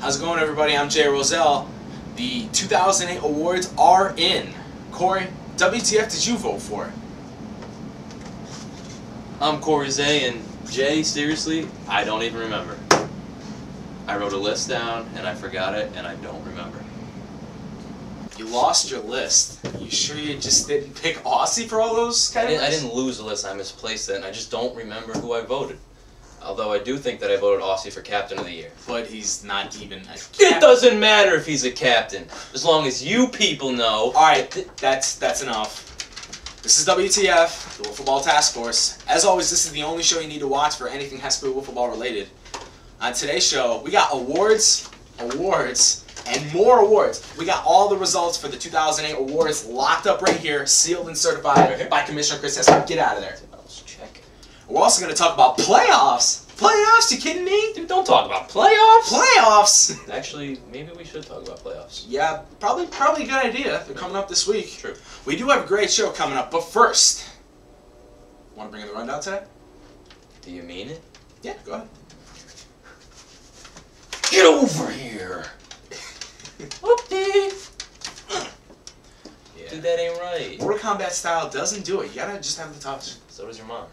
How's it going, everybody? I'm Jay Roselle. The 2008 awards are in. Corey, WTF did you vote for? I'm Corey Zay, and Jay, seriously, I don't even remember. I wrote a list down, and I forgot it, and I don't remember. You lost your list. You sure you just didn't pick Aussie for all those categories? I didn't lose the list, I misplaced it, and I just don't remember who I voted. Although I do think that I voted Aussie for Captain of the Year. But he's not even a captain. It doesn't matter if he's a captain, as long as you people know. Alright, that's enough. This is WTF, the Football Task Force. As always, this is the only show you need to watch for anything has to be football related. On today's show, we got awards, and more awards. We got all the results for the 2008 awards locked up right here, sealed and certified by Commissioner Chris Hess. Get out of there. Let's check. We're also going to talk about playoffs. Playoffs? You kidding me? Dude, don't talk about playoffs. Playoffs? Actually, maybe we should talk about playoffs. Yeah, probably a good idea. They're coming up this week. True. We do have a great show coming up, but first, want to bring in the rundown today? Do you mean it? Yeah, go ahead. Get over here! Whoopty! Yeah. Dude, that ain't right. Mortal Kombat style doesn't do it. You gotta just have the touch. So does your mom.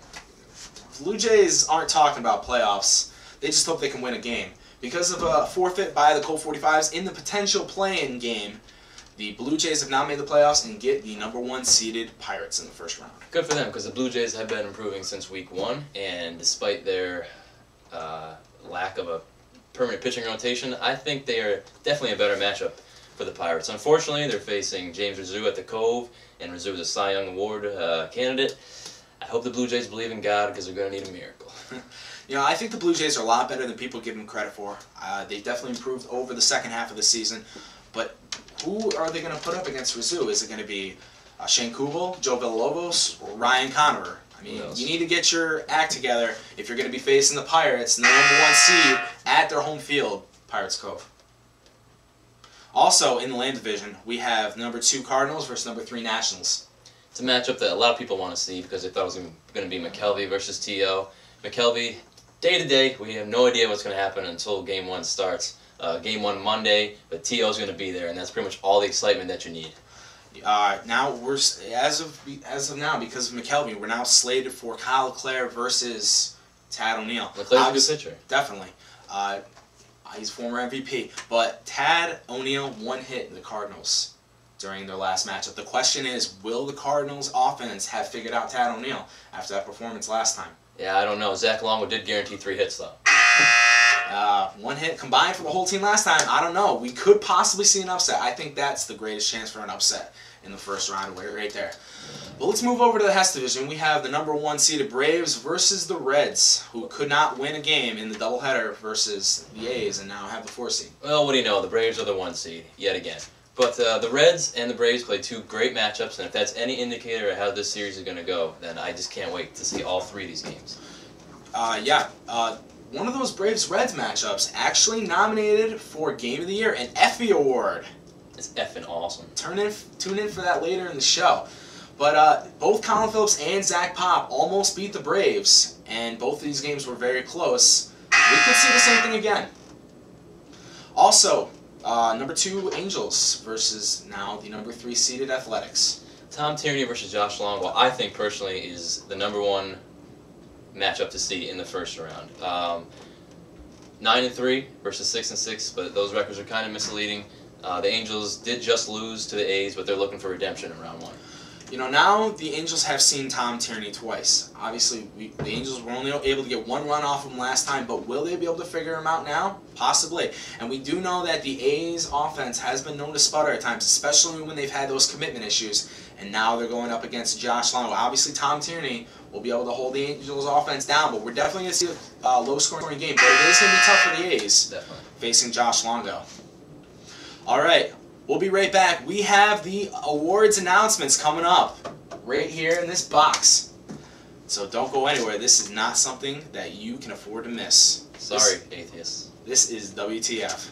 Blue Jays aren't talking about playoffs. They just hope they can win a game. Because of a forfeit by the Colt 45s in the potential play-in game, the Blue Jays have now made the playoffs and get the #1 seeded Pirates in the first round. Good for them, because the Blue Jays have been improving since week 1, and despite their lack of a permanent pitching rotation, I think they are definitely a better matchup for the Pirates. Unfortunately, they're facing James Rizzo at the Cove, and Rizzo is a Cy Young Award candidate. I hope the Blue Jays believe in God, because they're going to need a miracle. You know, I think the Blue Jays are a lot better than people give them credit for. They definitely improved over the second half of the season, but who are they going to put up against Rizzo? Is it going to be Shane Kubel, Joe Villalobos, or Ryan Conover? I mean, you need to get your act together if you're going to be facing the Pirates and the #1 seed at their home field, Pirates Cove. Also, in the Land Division, we have #2 Cardinals versus #3 Nationals. It's a matchup that a lot of people want to see because they thought it was going to be McKelvey versus T.O. McKelvey, day to day, we have no idea what's going to happen until Game 1 starts. Game 1 Monday, but T.O. is going to be there, and that's pretty much all the excitement that you need. Now we're as of now, because of McKelvey, we're now slated for Kyle Leclerc versus Tad O'Neill. Leclerc's a good pitcher. Definitely. He's former MVP, but Tad O'Neill one hit the Cardinals during their last matchup. The question is, will the Cardinals offense have figured out Tad O'Neill after that performance last time? Yeah, I don't know. Zach Longo did guarantee 3 hits, though. One hit combined for the whole team last time. I don't know. We could possibly see an upset. I think that's the greatest chance for an upset in the first round right there. But let's move over to the Hess Division. We have the #1 seeded Braves versus the Reds, who could not win a game in the doubleheader versus the A's and now have the 4 seed. Well, what do you know? The Braves are the 1 seed, yet again. But the Reds and the Braves play 2 great matchups, and if that's any indicator of how this series is going to go, then I just can't wait to see all 3 of these games. One of those Braves-Reds matchups actually nominated for Game of the Year, an Effie Award. It's effing awesome. Tune in for that later in the show. But both Colin Phillips and Zach Pop almost beat the Braves, and both of these games were very close. We could see the same thing again. Also, #2 Angels versus now the #3 seeded Athletics. Tom Tierney versus Josh Longo, I think personally, is the #1 matchup to see in the first round. 9-3 versus 6-6, but those records are kind of misleading. The Angels did just lose to the A's, but they're looking for redemption in round 1. You know, now the Angels have seen Tom Tierney twice. Obviously, the Angels were only able to get 1 run off him last time, but will they be able to figure him out now? Possibly. And we do know that the A's offense has been known to sputter at times, especially when they've had those commitment issues. And now they're going up against Josh Longo. Obviously, Tom Tierney will be able to hold the Angels offense down, but we're definitely going to see a low-scoring game. But it is going to be tough for the A's facing Josh Longo. All right. We'll be right back. We have the awards announcements coming up right here in this box. So don't go anywhere. This is not something that you can afford to miss. Sorry, atheists. This is WTF.